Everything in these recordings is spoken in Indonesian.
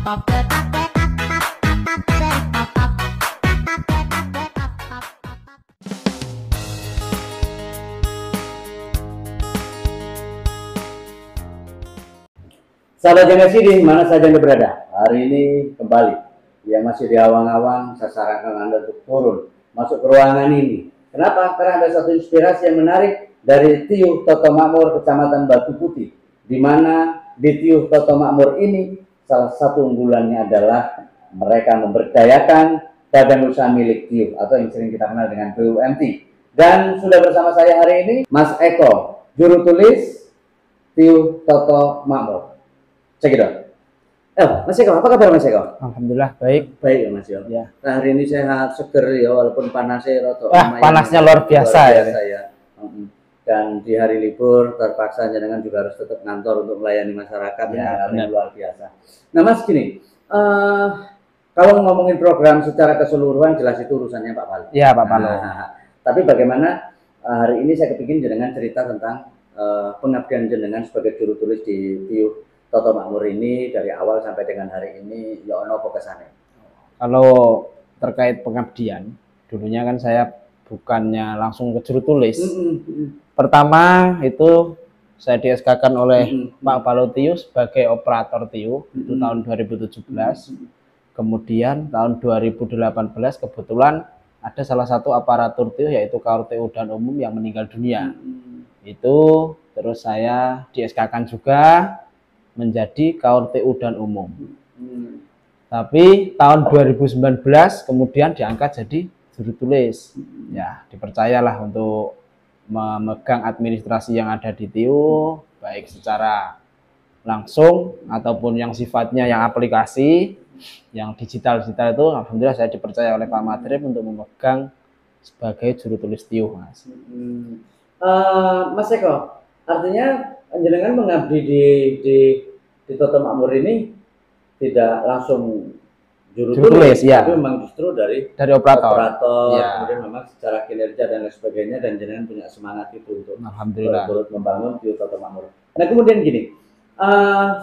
Sahabat Jenesi di mana saja Anda berada, hari ini kembali yang masih di awang-awang saya sarankan Anda untuk turun masuk ke ruangan ini. Kenapa? Karena ada satu inspirasi yang menarik dari Tiuh Toto Makmur Kecamatan Batu Putih, di mana di Tiuh Toto Makmur ini salah satu unggulannya adalah mereka memberdayakan badan usaha milik Tiuh atau yang sering kita kenal dengan BUMT. Dan sudah bersama saya hari ini Mas Eko, juru tulis Tiuh Toto Makmur. Cekidot. Mas Eko, apa kabar Mas Eko? Alhamdulillah baik. Baik ya Mas Eko. Ya. Nah, hari ini sehat, seger ya walaupun panasnya roto. Panasnya luar biasa, ya. Dan di hari libur terpaksa jenengan juga harus tetap ngantor untuk melayani masyarakat yang luar biasa. Nah Mas gini, kalau ngomongin program secara keseluruhan jelas itu urusannya Pak Palo. Iya Pak Palo. Tapi bagaimana hari ini saya kepingin jenengan cerita tentang pengabdian jenengan sebagai juru tulis di Tiuh Toto Makmur ini dari awal sampai dengan hari ini, ya ono apa kesane? Kalau terkait pengabdian, dulunya kan saya bukannya langsung ke juru tulis. Pertama itu saya di-SK-kan oleh Pak Palo Tiuh sebagai operator Tiuh itu tahun 2017. Kemudian tahun 2018 kebetulan ada salah satu aparatur Tiuh yaitu KRTU dan Umum yang meninggal dunia. Itu terus saya di-SK-kan juga menjadi KRTU dan Umum. Tapi tahun 2019 kemudian diangkat jadi juru tulis. Ya, dipercayalah untuk memegang administrasi yang ada di Tiuh, baik secara langsung ataupun yang sifatnya yang aplikasi, yang digital itu alhamdulillah saya dipercaya oleh Pak Madrib untuk memegang sebagai juru tulis Tiuh, Mas. Mas Eko, artinya jenengan mengabdi di Toto Makmur ini tidak langsung juru tulis ya, tapi memang justru dari operator ya. Kemudian memang secara kinerja dan lain sebagainya, dan jenengan punya semangat itu untuk alhamdulillah turut membangun Tiuh Toto Makmur. Nah kemudian gini,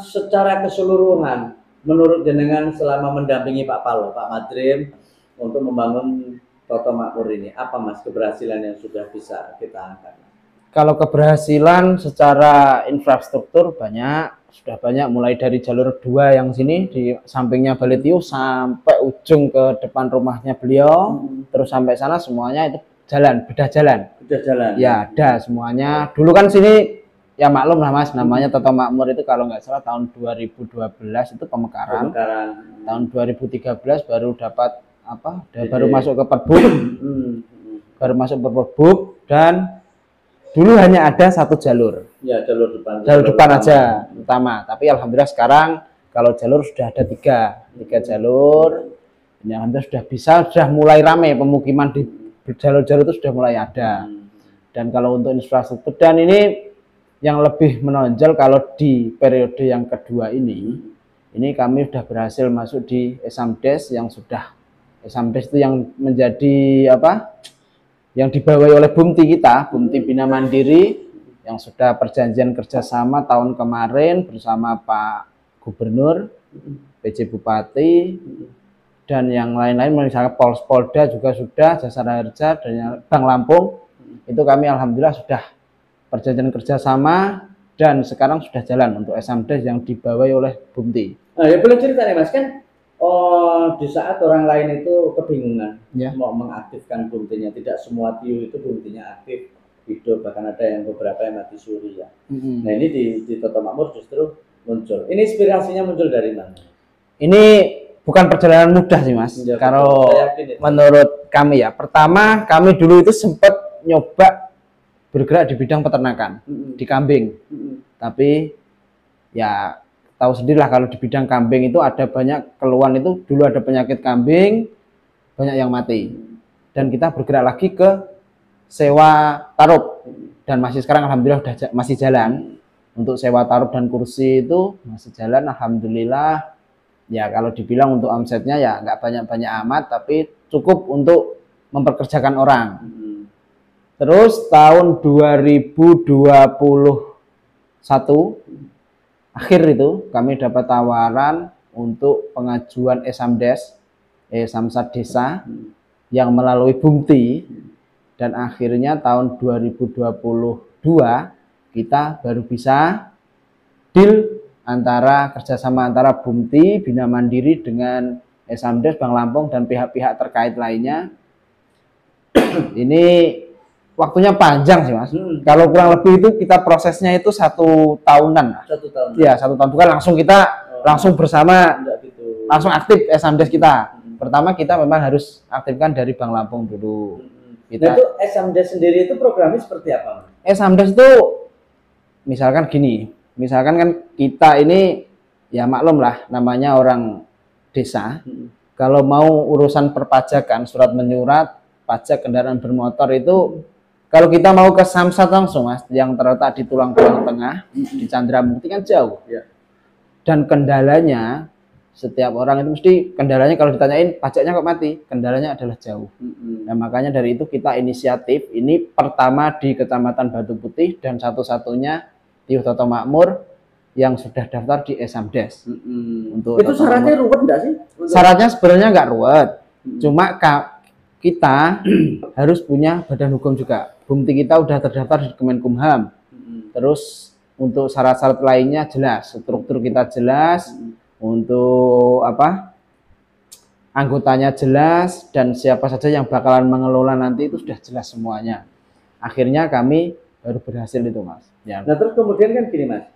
secara keseluruhan menurut jenengan selama mendampingi Pak Palo, Pak Madrib untuk membangun Toto Makmur ini, apa Mas keberhasilan yang sudah bisa kita angkat? Kalau keberhasilan secara infrastruktur sudah banyak, mulai dari jalur 2 yang sini di sampingnya Balai Tiuh sampai ujung ke depan rumahnya beliau, terus sampai sana semuanya itu bedah jalan. Ya ada semuanya. Dulu kan sini ya maklum lah Mas, namanya Toto Makmur itu kalau nggak salah tahun 2012 itu pemekaran. Tahun 2013 baru dapat baru masuk ke Perbuk. Baru masuk ke Perbuk, dan dulu hanya ada satu jalur. Ya, jalur depan aja utama. Tapi alhamdulillah sekarang kalau jalur sudah ada tiga jalur. Ini alhamdulillah sudah mulai ramai pemukiman di jalur-jalur itu sudah mulai ada. Dan kalau untuk infrastruktur, dan ini yang lebih menonjol kalau di periode yang kedua ini kami sudah berhasil masuk di Esamdes Esamdes itu yang menjadi yang dibawahi oleh BUMTI kita, BUMTI Bina Mandiri, yang sudah perjanjian kerjasama tahun kemarin bersama Pak Gubernur, PJ Bupati, dan yang lain-lain, misalnya Polda juga sudah, Jasara Harja, dan Bank Lampung, itu kami alhamdulillah sudah perjanjian kerjasama, dan sekarang sudah jalan untuk Esamdes yang dibawahi oleh BUMTI. Nah, ya boleh cerita nih Mas, kan di saat orang lain itu kebingungan mau mengaktifkan BUMTI-nya, tidak semua Tiuh itu BUMTI-nya aktif hidup, bahkan ada yang beberapa yang mati suri ya. Nah ini di Toto Makmur justru muncul. Ini inspirasinya muncul dari mana? Ini bukan perjalanan mudah sih Mas. Ya, kalau menurut kami ya, pertama kami dulu itu sempat nyoba bergerak di bidang peternakan di kambing, tapi ya tahu sendirilah kalau di bidang kambing itu ada banyak keluhan. Itu dulu ada penyakit kambing banyak yang mati, dan kita bergerak lagi ke sewa tarup, dan masih sekarang alhamdulillah masih jalan untuk sewa tarup dan kursi itu masih jalan alhamdulillah. Ya kalau dibilang untuk omsetnya ya nggak banyak-banyak amat, tapi cukup untuk memperkerjakan orang. Terus tahun 2021 akhir itu kami dapat tawaran untuk pengajuan Esamdes, Samsat Desa yang melalui Bumti, dan akhirnya tahun 2022 kita baru bisa deal kerjasama antara Bumti, Bina Mandiri dengan Esamdes, Bank Lampung dan pihak-pihak terkait lainnya. Ini waktunya panjang sih Mas. Kalau kurang lebih itu kita prosesnya itu 1 tahunan. 1 tahun. Ya 1 tahun, bukan langsung kita langsung bersama gitu. Langsung aktif Esamdes kita. Pertama kita memang harus aktifkan dari Bank Lampung dulu. Nah, itu Esamdes sendiri itu programnya seperti apa? Esamdes itu misalkan gini, misalkan kan kita ini ya maklum lah namanya orang desa. Kalau mau urusan perpajakan, surat menyurat, pajak kendaraan bermotor itu kalau kita mau ke Samsat langsung Mas, yang terletak di Tulang Tengah, di Candramukti kan jauh. Dan kendalanya setiap orang itu mesti kendalanya kalau ditanyain pajaknya kok mati, kendalanya adalah jauh. Nah makanya dari itu kita inisiatif ini pertama di Kecamatan Batu Putih dan satu-satunya Tiyuh Toto Makmur yang sudah daftar di Esamdes. Untuk itu syaratnya ruwet enggak sih? Syaratnya sebenarnya nggak ruwet, cuma kita harus punya badan hukum juga. Bumti kita udah terdaftar di Kemenkumham. Terus untuk syarat-syarat lainnya jelas, struktur kita jelas, untuk anggotanya jelas, dan siapa saja yang bakalan mengelola nanti itu sudah jelas semuanya. Akhirnya kami baru berhasil itu Mas. Ya. Nah terus kemudian kan gini Mas,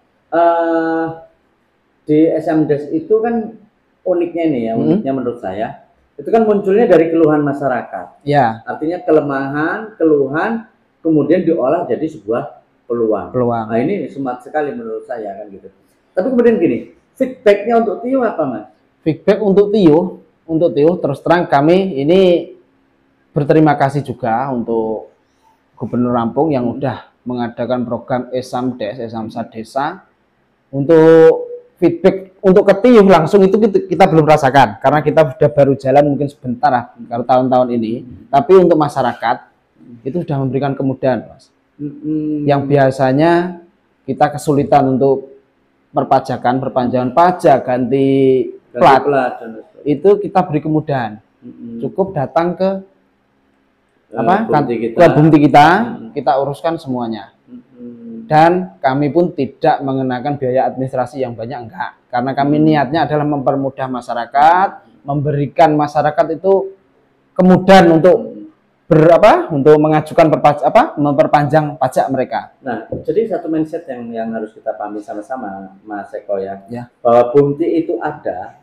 di Esamdes itu kan uniknya nih ya, uniknya menurut saya itu kan munculnya dari keluhan masyarakat. Ya. Artinya kelemahan, keluhan, kemudian diolah jadi sebuah peluang. Nah ini smart sekali menurut saya kan gitu. Tapi kemudian gini, feedbacknya untuk Tiyuh apa Mas? Feedback untuk Tiyuh terus terang kami ini berterima kasih juga untuk Gubernur Lampung yang udah mengadakan program Esamdes, Samsat Desa. Untuk feedback untuk ke Tiyuh langsung itu kita belum rasakan karena kita sudah baru jalan mungkin sebentar lah kalau tahun-tahun ini. Tapi untuk masyarakat itu sudah memberikan kemudahan Mas. Yang biasanya kita kesulitan untuk perpanjangan pajak, ganti plat itu kita beri kemudahan. Cukup datang ke Bumti kita, kita uruskan semuanya. Dan kami pun tidak mengenakan biaya administrasi yang banyak, enggak. Karena kami niatnya adalah mempermudah masyarakat, memberikan masyarakat itu kemudahan untuk untuk mengajukan memperpanjang pajak mereka. Nah, jadi satu mindset yang harus kita pahami sama-sama Mas Eko ya, bahwa Bumti itu ada.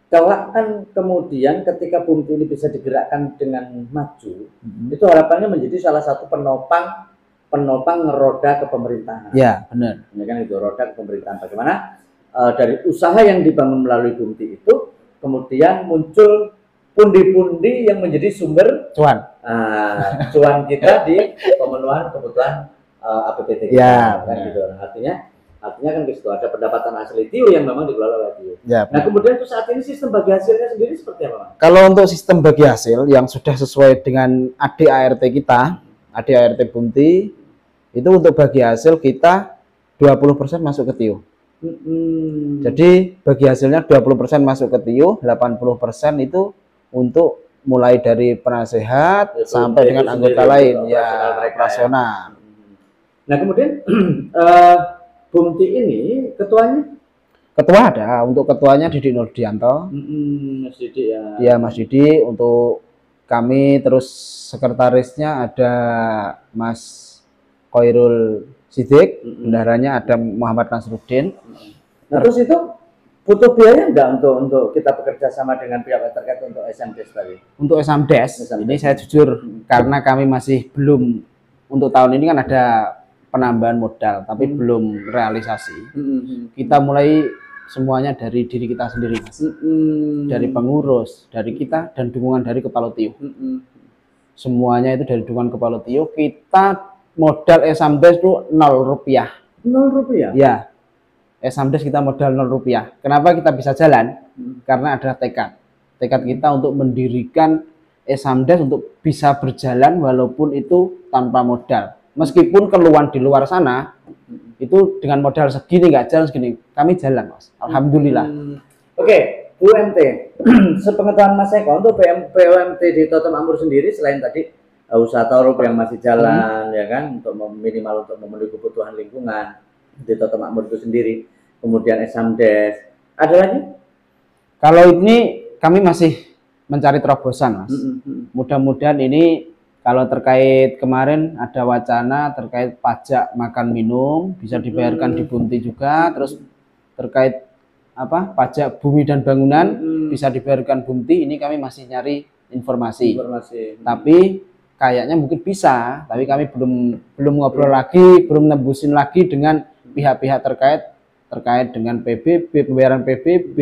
Kelak kan kemudian ketika Bumti ini bisa digerakkan dengan maju, itu harapannya menjadi salah satu penopang roda kepemerintahan. Ya, benar. Ya kan itu roda kepemerintahan. Bagaimana dari usaha yang dibangun melalui Bumti itu kemudian muncul pundi-pundi yang menjadi sumber cuan kita di pemenuhan kebutuhan APBD kita. Ya, kan gitu. Artinya kan di situ ada pendapatan asli Tiyuh yang memang dikelola oleh Tiyuh. Ya, nah kemudian untuk saat ini sistem bagi hasilnya sendiri seperti apa Pak? Kalau untuk sistem bagi hasil yang sudah sesuai dengan ADART kita, ADART Bumti, itu untuk bagi hasil kita 20% masuk ke Tiyuh. Jadi bagi hasilnya 20% masuk ke Tiyuh, 80% itu untuk mulai dari penasehat sampai dengan anggota lain ya operasional. Nah kemudian Bumti ini ketua ada, untuk ketuanya Didi Nurdianto. Mas Didi ya. Dia Mas Didi. Untuk kami terus sekretarisnya ada Mas Koirul Sidik, bendaharanya ada Muhammad Nasruddin. Nah, terus itu butuh biaya enggak untuk kita bekerja sama dengan pihak terkait untuk Esamdes tadi? Untuk Esamdes ini saya jujur karena kami masih belum, untuk tahun ini kan ada penambahan modal tapi belum realisasi. Kita mulai semuanya dari diri kita sendiri Mas. Dari pengurus, dari kita, dan dukungan dari Kepala Tiyuh. Semuanya itu dari dukungan Kepala Tiyuh. Kita modal Esamdes itu 0 rupiah. 0 rupiah? Ya. Esamdes kita modal 0 rupiah. Kenapa kita bisa jalan? Karena ada tekad kita untuk mendirikan Esamdes untuk bisa berjalan walaupun itu tanpa modal. Meskipun keluhan di luar sana itu dengan modal segini nggak jalan segini, kami jalan Mas. Alhamdulillah. Oke. UMT. Sepengetahuan Mas Eko, untuk BUMT di Toto Makmur sendiri selain tadi usaha taruh yang masih jalan ya kan, untuk minimal untuk memenuhi kebutuhan lingkungan di Toto Makmur itu sendiri, kemudian Esamdes, ada lagi? Kalau ini kami masih mencari terobosan, Mas. Mudah-mudahan ini kalau terkait kemarin ada wacana terkait pajak makan minum bisa dibayarkan di Bunti juga, terus terkait apa pajak bumi dan bangunan bisa dibayarkan Bunti, ini kami masih nyari informasi. Tapi kayaknya mungkin bisa, tapi kami belum ngobrol lagi, belum nembusin lagi dengan pihak-pihak terkait dengan PBB, pembayaran PBB,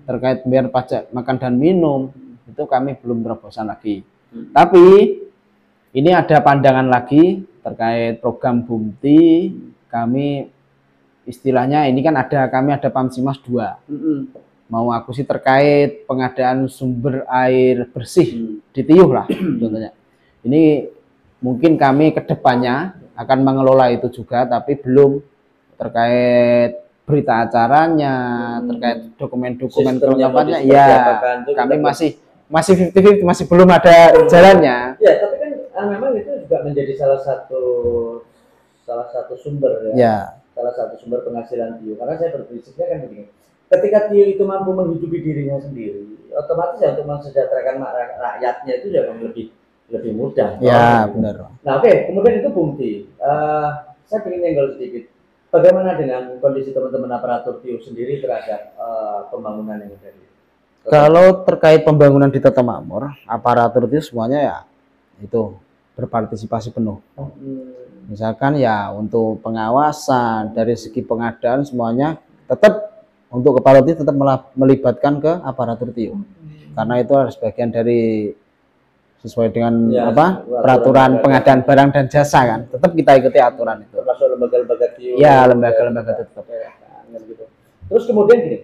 terkait pembayaran pajak makan dan minum, itu kami belum terobosan lagi. Tapi ini ada pandangan lagi terkait program Bunti. Kami istilahnya ini kan kami ada Pamsimas 2. Mau aku sih terkait pengadaan sumber air bersih di Tiyuh lah contohnya. Ini mungkin kami kedepannya akan mengelola itu juga, tapi belum terkait berita acaranya, terkait dokumen-dokumen kelengkapannya. Ya, kami masih 50-50, masih belum ada jalannya. Ya, tapi kan memang itu juga menjadi salah satu sumber ya. Salah satu sumber penghasilan Tio. Karena saya berprinsipnya kan begini. Ketika Tio itu mampu menghidupi dirinya sendiri, otomatis ya untuk mensejahterakan rakyatnya itu jangan lebih mudah. Ya, benar. Nah, oke, kemudian itu Bunti. Saya ingin nyenggol sedikit. Bagaimana dengan kondisi teman-teman aparatur Tio sendiri terhadap pembangunan yang ada di Kalau terkait pembangunan di Toto Makmur, aparatur itu semuanya ya itu berpartisipasi penuh. Misalkan ya untuk pengawasan dari segi pengadaan semuanya tetap untuk kepala itu tetap melibatkan ke aparatur Tio. Karena itu harus bagian dari sesuai dengan peraturan pengadaan barang dan jasa kan. Tetap kita ikuti aturan itu. Termasuk lembaga-lembaga Tio. Ya, lembaga-lembaga tetap. Terus kemudian gini.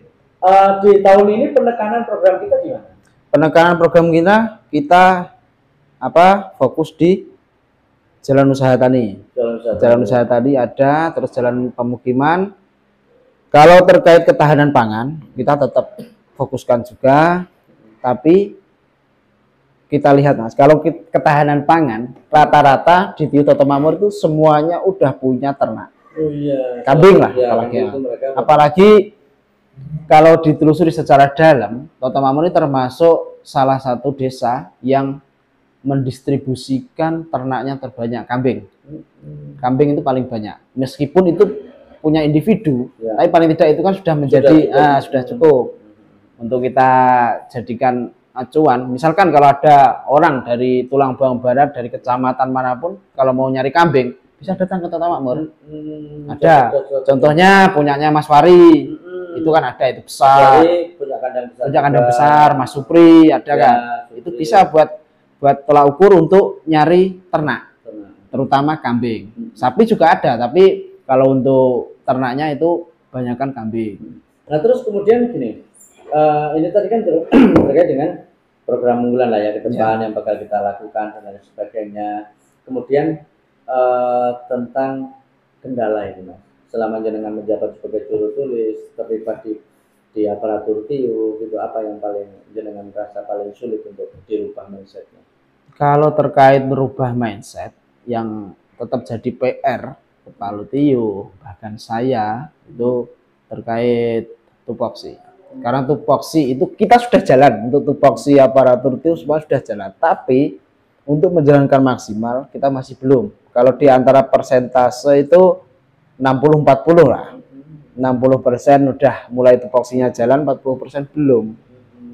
Di tahun ini penekanan program kita gimana? Penekanan program kita fokus di jalan usaha tani. Jalan usaha tani ada, terus jalan pemukiman. Kalau terkait ketahanan pangan, kita tetap fokuskan juga. Tapi kita lihat Mas, kalau ketahanan pangan rata-rata di Tio Toto Makmur itu semuanya udah punya ternak. Oh iya. Kambing lah apalagi kalau ditelusuri secara dalam, Toto Makmur ini termasuk salah satu desa yang mendistribusikan ternaknya terbanyak kambing. Kambing itu paling banyak. Meskipun itu punya individu, tapi paling tidak itu kan sudah menjadi sudah cukup untuk kita jadikan acuan. Misalkan kalau ada orang dari Tulang Bawang Barat, dari kecamatan manapun, kalau mau nyari kambing, bisa datang ke Toto Makmur. Ada. Contohnya punyanya Mas Wari. Itu kan ada, itu besar. Punya kandang besar, Mas Supri ada kan. Itu bisa buat tolak ukur untuk nyari ternak. Terutama kambing. Sapi juga ada, tapi kalau untuk ternaknya itu banyakkan kambing. Nah, terus kemudian gini. Ini tadi kan terkait dengan program unggulan lah ya ke depan yang bakal kita lakukan dan lain sebagainya. Kemudian tentang kendala ini Mas. Selama jenengan menjabat sebagai juru tulis, terlibat di aparatur Tio, gitu, apa yang paling jenengan merasa paling sulit untuk dirubah mindsetnya? Kalau terkait merubah mindset, yang tetap jadi PR kepala Tio, bahkan saya itu terkait tupoksi. Karena tupoksi itu kita sudah jalan, untuk tupoksi aparatur Tio semua sudah jalan, tapi untuk menjalankan maksimal kita masih belum. Kalau di antara persentase itu 60-40 lah. 60% udah mulai tupoksinya jalan, 40% belum.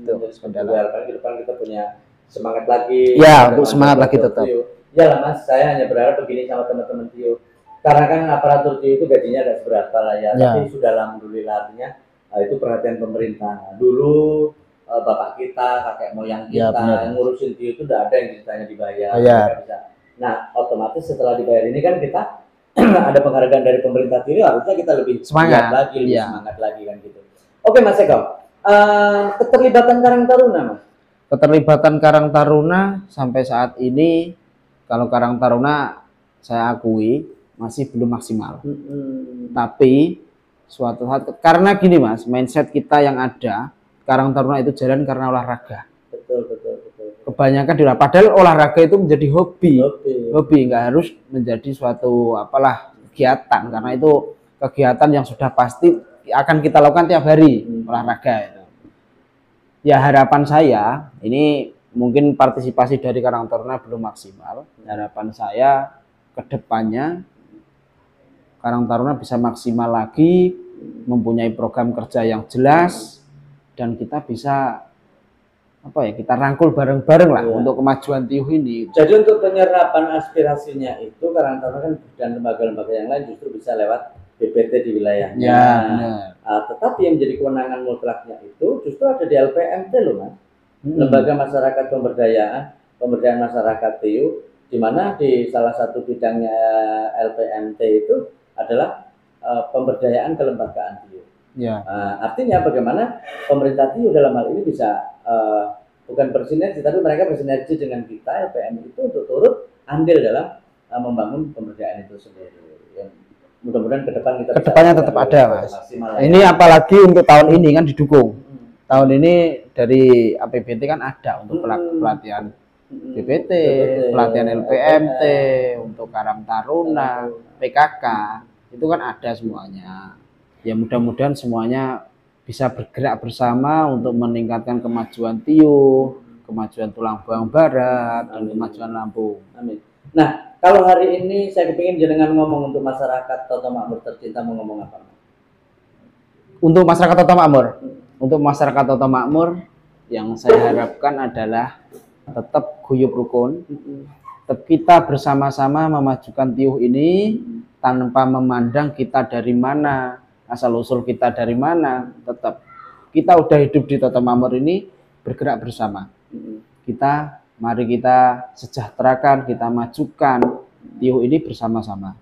Itu kendala. Ke depan kita punya semangat lagi. Ya, untuk semangat lagi tetap. Ya lah Mas, saya hanya berharap begini sama teman-teman Tio. Karena kan aparatur Tio itu gajinya tidak seberapa lah ya, tapi sudah alhamdulillah artinya itu perhatian pemerintah. Dulu bapak kita, kakek moyang kita yang ngurusin Tio itu tidak ada yang ceritanya dibayar. Nah, otomatis setelah dibayar ini kan kita ada penghargaan dari pemerintah Tio, harusnya kita lebih semangat lagi, semangat lagi kan gitu. Oke Mas Eko, keterlibatan Karang Taruna Mas? Keterlibatan Karang Taruna sampai saat ini, kalau Karang Taruna saya akui masih belum maksimal. Tapi suatu saat, karena gini Mas, mindset kita yang ada, Karang Taruna itu jalan karena olahraga. Betul. Kebanyakan padahal olahraga itu menjadi hobi, nggak harus menjadi suatu apalah kegiatan, karena itu kegiatan yang sudah pasti akan kita lakukan tiap hari, olahraga itu. Ya harapan saya ini mungkin partisipasi dari Karang Taruna belum maksimal. Harapan saya ke depannya Karang Taruna bisa maksimal lagi, mempunyai program kerja yang jelas, dan kita bisa kita rangkul bareng-bareng lah untuk kemajuan Tiuh ini. Jadi untuk penyerapan aspirasinya itu Karang Taruna kan dan lembaga-lembaga yang lain justru bisa lewat BPT di wilayahnya. Ya, benar. Tetapi yang menjadi kewenangan mutlaknya itu justru ada di LPMT loh Mas. Lembaga Masyarakat Pemberdayaan Masyarakat Tiuh, di mana di salah satu bidangnya LPMT itu adalah pemberdayaan kelembagaan Tiuh. Ya. Artinya bagaimana pemerintah Tiuh dalam hal ini bisa bukan bersinergi, tapi mereka bersinergi dengan kita LPM itu untuk turut andil dalam membangun pemberdayaan itu sendiri. Yang mudah-mudahan kedepannya tetap ada, Mas. Ini apalagi untuk tahun ini kan didukung. Tahun ini dari APBT kan ada untuk pelatihan BPT, pelatihan LPMT, untuk Karang Taruna, PKK, itu kan ada semuanya. Ya mudah-mudahan semuanya bisa bergerak bersama untuk meningkatkan kemajuan Tiuh, kemajuan Tulang Bawang Barat, dan kemajuan Lampung. Amin. Nah, kalau hari ini saya kepingin jenengan ngomong untuk masyarakat Toto Makmur tercinta, mau ngomong apa? Untuk masyarakat Toto Makmur, untuk masyarakat Toto Makmur yang saya harapkan adalah tetap guyup rukun, tetap kita bersama-sama memajukan Tiuh ini tanpa memandang kita dari mana, asal-usul kita dari mana, tetap kita udah hidup di Toto Makmur ini bergerak bersama. Mari kita sejahterakan, kita majukan Tiuh ini bersama-sama.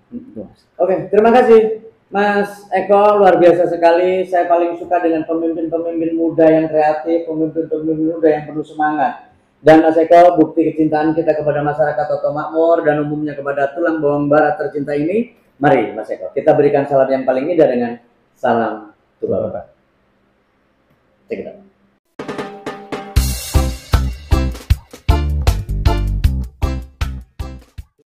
Oke, terima kasih Mas Eko, luar biasa sekali. Saya paling suka dengan pemimpin-pemimpin muda yang kreatif, pemimpin-pemimpin muda yang penuh semangat. Dan Mas Eko, bukti kecintaan kita kepada masyarakat Toto Makmur dan umumnya kepada Tulang Bawang Barat tercinta ini. Mari Mas Eko, kita berikan salam yang paling indah dengan salam Tuba Bapak. Cek it out.